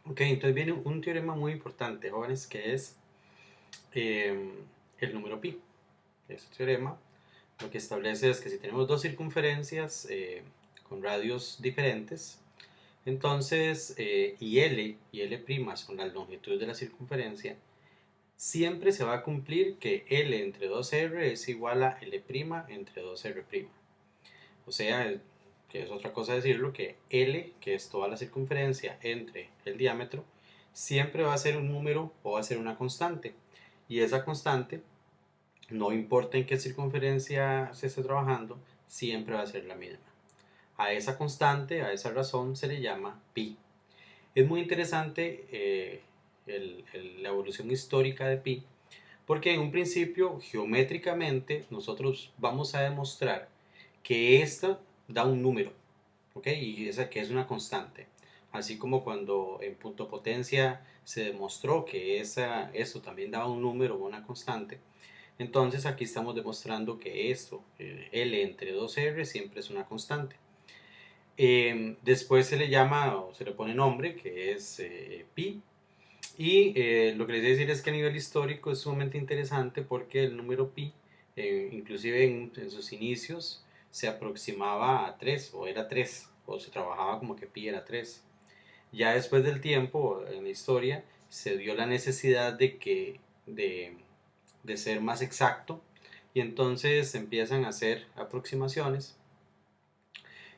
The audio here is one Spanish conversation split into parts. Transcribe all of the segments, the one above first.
Ok, entonces viene un teorema muy importante, jóvenes, que es eh, el número pi. Este teorema lo que establece es que si tenemos dos circunferencias con radios diferentes, entonces y L' son las longitudes de la circunferencia, siempre se va a cumplir que L entre 2R es igual a L' entre 2R'. O sea, que es otra cosa decirlo, que L, que es toda la circunferencia entre el diámetro, siempre va a ser un número o va a ser una constante. Y esa constante, no importa en qué circunferencia se esté trabajando, siempre va a ser la misma. A esa constante, a esa razón, se le llama pi. Es muy interesante la evolución histórica de pi, porque en un principio, geométricamente, nosotros vamos a demostrar que esta da un número, ¿ok? Y esa que es una constante. Así como cuando en punto potencia se demostró que esto también daba un número o una constante. Entonces aquí estamos demostrando que esto, L entre 2R, siempre es una constante. Después se le llama o se le pone nombre, que es pi. Y lo que les voy a decir es que a nivel histórico es sumamente interesante porque el número pi, inclusive en sus inicios, se aproximaba a 3 o era 3 o se trabajaba como que pi era 3. Ya después del tiempo, en la historia, se dio la necesidad de ser más exacto y entonces empiezan a hacer aproximaciones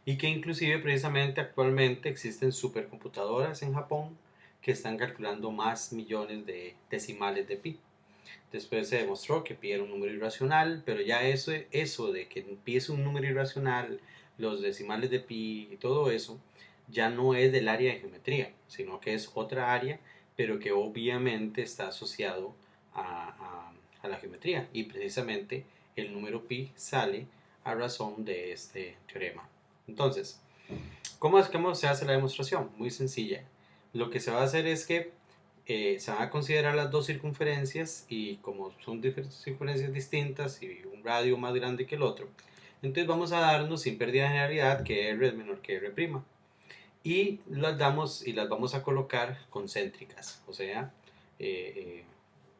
y que inclusive precisamente actualmente existen supercomputadoras en Japón que están calculando más millones de decimales de pi. Después se demostró que pi era un número irracional, pero ya eso de que pi es un número irracional, los decimales de pi y todo eso, ya no es del área de geometría, sino que es otra área, pero que obviamente está asociado a la geometría. Y precisamente el número pi sale a razón de este teorema. Entonces, ¿cómo se hace la demostración? Muy sencilla. Lo que se va a hacer es que se van a considerar las dos circunferencias y como son diferentes circunferencias distintas y un radio más grande que el otro, entonces vamos a darnos sin pérdida de generalidad que R es menor que R'. Y las damos y las vamos a colocar concéntricas, o sea, eh,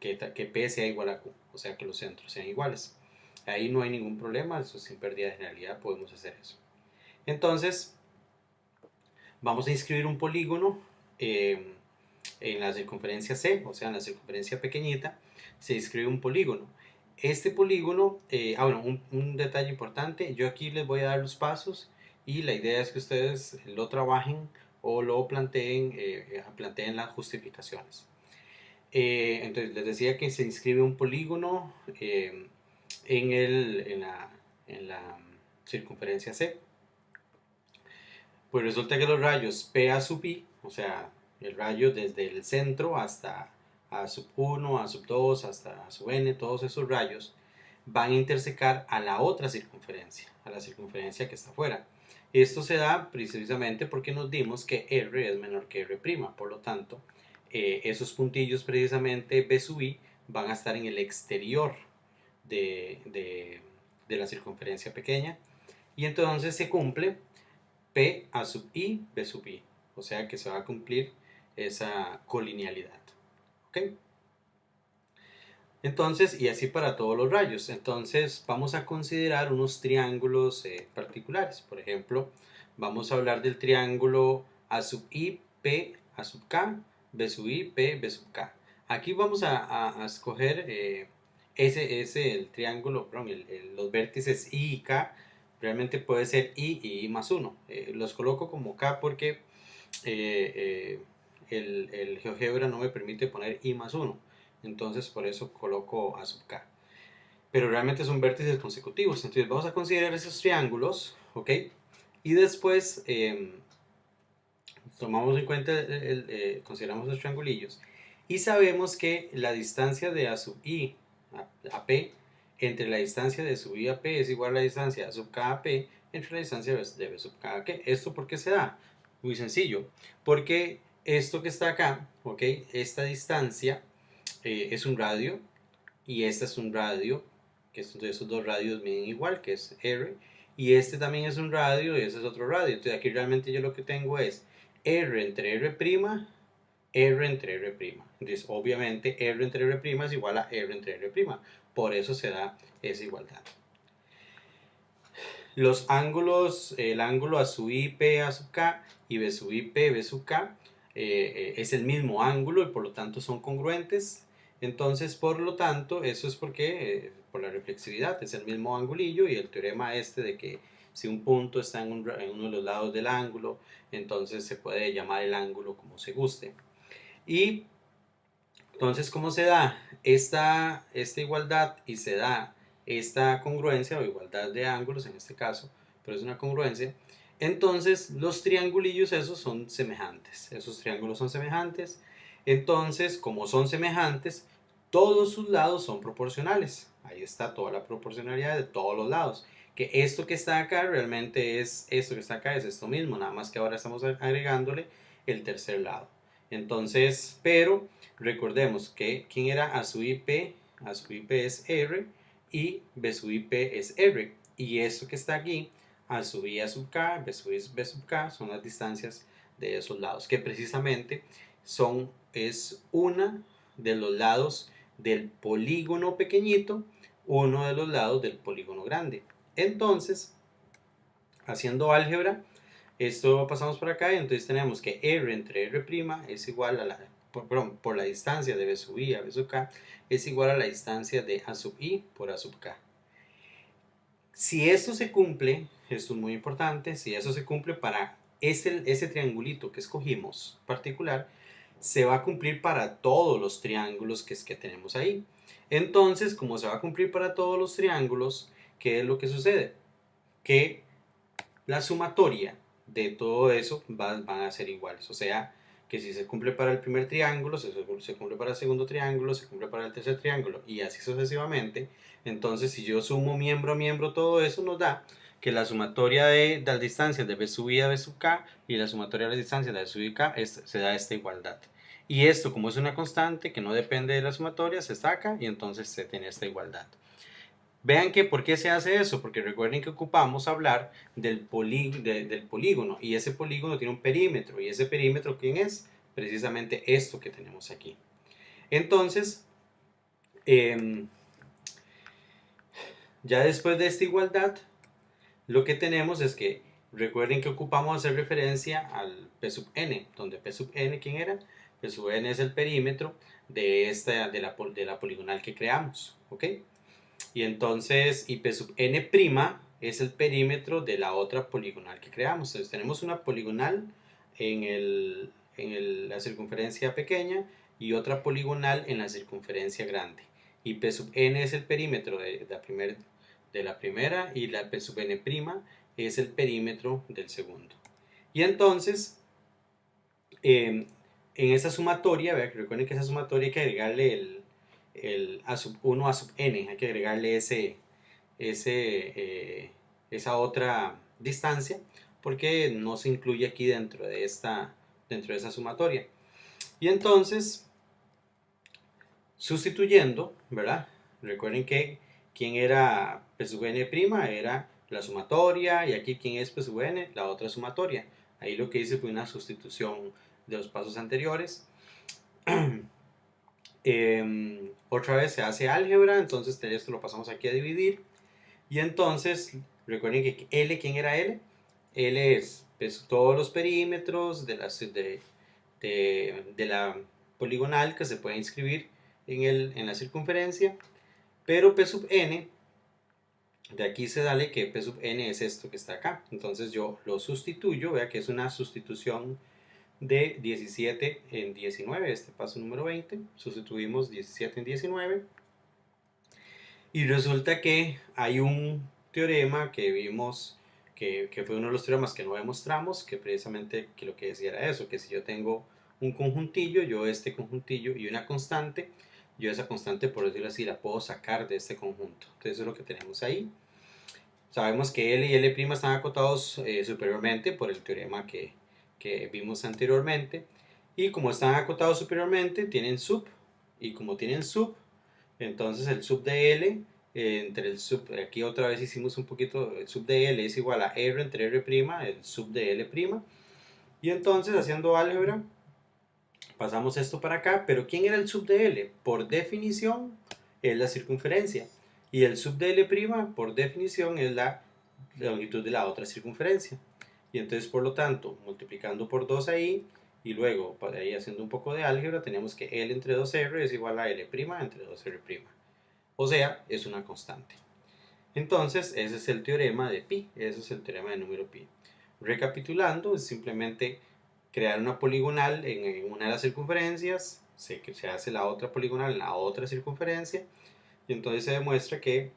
que P sea igual a Q, o sea que los centros sean iguales. Ahí no hay ningún problema, eso sin pérdida de generalidad podemos hacer eso. Entonces, vamos a inscribir un polígono en la circunferencia C, o sea, en la circunferencia pequeñita, se inscribe un polígono. Este polígono, bueno, un detalle importante, yo aquí les voy a dar los pasos y la idea es que ustedes lo trabajen o lo planteen las justificaciones. Entonces, les decía que se inscribe un polígono en la circunferencia C. Pues resulta que los rayos P a sub i, o sea, el rayo desde el centro hasta A sub 1, A sub 2, hasta A sub n, todos esos rayos van a intersecar a la otra circunferencia, a la circunferencia que está afuera. Esto se da precisamente porque nos dimos que R es menor que R', por lo tanto, esos puntillos precisamente B sub i van a estar en el exterior de la circunferencia pequeña y entonces se cumple P a sub i, B sub i. O sea que se va a cumplir esa colinealidad. ¿Ok? Entonces, y así para todos los rayos. Entonces, vamos a considerar unos triángulos particulares. Por ejemplo, vamos a hablar del triángulo A sub i, P A sub k, B sub i, P, B sub k. Aquí vamos a escoger el triángulo, perdón, los vértices I y K. Realmente puede ser I y I más 1. Los coloco como K porque el GeoGebra no me permite poner I más 1. Entonces por eso coloco A sub K. Pero realmente son vértices consecutivos. Entonces vamos a considerar esos triángulos, ¿ok? Y después tomamos en cuenta, consideramos los triangulillos. Y sabemos que la distancia de A sub I a P entre la distancia de sub I a P es igual a la distancia de sub K a P entre la distancia de B sub K a P. ¿Esto por qué se da? Muy sencillo. Porque esto que está acá, ¿ok? Esta distancia es un radio y este es un radio, que esos dos radios miden igual, que es R, y este también es un radio y ese es otro radio. Entonces aquí realmente yo lo que tengo es R entre R' R entre R'. Entonces, obviamente, R entre R' es igual a R entre R'. Por eso se da esa igualdad. Los ángulos, el ángulo A sub I, P A sub K y B sub I, P, B sub K es el mismo ángulo y por lo tanto son congruentes. Entonces, por lo tanto, eso es porque, por la reflexividad, es el mismo angulillo y el teorema este de que si un punto está en uno de los lados del ángulo, entonces se puede llamar el ángulo como se guste. Y entonces, ¿cómo se da esta igualdad y se da esta congruencia o igualdad de ángulos en este caso, pero es una congruencia? Entonces, los triangulillos esos son semejantes. Esos triángulos son semejantes. Entonces, como son semejantes, todos sus lados son proporcionales. Ahí está toda la proporcionalidad de todos los lados. Que esto que está acá realmente es esto que está acá, es esto mismo, nada más que ahora estamos agregándole el tercer lado. Entonces, pero recordemos que ¿quién era A sub IP? A sub IP es R y B sub IP es R. Y esto que está aquí, A sub I, A sub K, B sub I, B sub K, son las distancias de esos lados, que precisamente es una de los lados del polígono pequeñito, uno de los lados del polígono grande. Entonces, haciendo álgebra, esto pasamos por acá y entonces tenemos que R entre R' es igual a por la distancia de B sub I a B sub K es igual a la distancia de A sub I por A sub K. Si esto se cumple, esto es muy importante, si eso se cumple para ese triangulito que escogimos particular, se va a cumplir para todos los triángulos que tenemos ahí. Entonces, como se va a cumplir para todos los triángulos, ¿qué es lo que sucede? Que la sumatoria de todo eso van a ser iguales. O sea, que si se cumple para el primer triángulo, se cumple para el segundo triángulo, se cumple para el tercer triángulo y así sucesivamente. Entonces, si yo sumo miembro a miembro todo eso, nos da que la sumatoria de las distancias de B sub I a B sub K y la sumatoria de las distancias de B sub I a K se da esta igualdad. Y esto, como es una constante que no depende de la sumatoria, se saca y entonces se tiene esta igualdad. Vean que por qué se hace eso, porque recuerden que ocupamos hablar del polígono y ese polígono tiene un perímetro y ese perímetro ¿quién es? Precisamente esto que tenemos aquí. Entonces, ya después de esta igualdad, lo que tenemos es que recuerden que ocupamos hacer referencia al P sub n, donde P sub n ¿quién era? P sub n es el perímetro de la poligonal que creamos, ¿ok? Y entonces IP sub n' es el perímetro de la otra poligonal que creamos. Entonces tenemos una poligonal en la circunferencia pequeña y otra poligonal en la circunferencia grande. Y P sub n es el perímetro de la primera y la P sub n' es el perímetro del segundo. Y entonces, en esa sumatoria, recuerden que esa sumatoria hay que agregarle el a sub 1 a sub n, hay que agregarle esa otra distancia porque no se incluye aquí dentro de esa sumatoria. Y entonces, sustituyendo, ¿verdad? Recuerden que quién era P sub n', era la sumatoria, y aquí quién es P sub n, la otra sumatoria. Ahí lo que hice fue una sustitución de los pasos anteriores. Otra vez se hace álgebra, entonces esto lo pasamos aquí a dividir. Y entonces, recuerden que L, ¿quién era L? L es pues, todos los perímetros de la poligonal que se puede inscribir en la circunferencia. Pero P sub n, de aquí se da que P sub n es esto que está acá. Entonces yo lo sustituyo, vea que es una sustitución de 17 en 19, este paso número 20, sustituimos 17 en 19 y resulta que hay un teorema que vimos que fue uno de los teoremas que no demostramos, que precisamente que lo que decía era eso, que si yo tengo un conjuntillo, yo este conjuntillo y una constante, yo esa constante, por decirlo así, la puedo sacar de este conjunto. Entonces eso es lo que tenemos ahí. Sabemos que L y L' están acotados superiormente por el teorema que vimos anteriormente. Y como están acotados superiormente, tienen sub. Y como tienen sub, entonces el sub de L, entre el sub, aquí otra vez hicimos un poquito, el sub de L es igual a R entre R', el sub de L'. Y entonces haciendo álgebra, Pasamos esto para acá, pero ¿quién era el sub de L? Por definición es la circunferencia. Y el sub de L', por definición, es la longitud de la otra circunferencia. Y entonces, por lo tanto, multiplicando por 2 ahí, y luego ahí haciendo un poco de álgebra, tenemos que L entre 2R es igual a L' entre 2R'. O sea, es una constante. Entonces, ese es el teorema de pi, ese es el teorema de número pi. Recapitulando, es simplemente crear una poligonal en una de las circunferencias, se hace la otra poligonal en la otra circunferencia, y entonces se demuestra que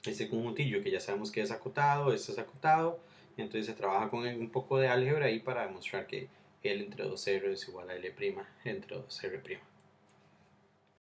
ese conjuntillo que ya sabemos que es acotado, esto es acotado, y entonces se trabaja con un poco de álgebra ahí para demostrar que L entre 2R es igual a L' entre 2R'.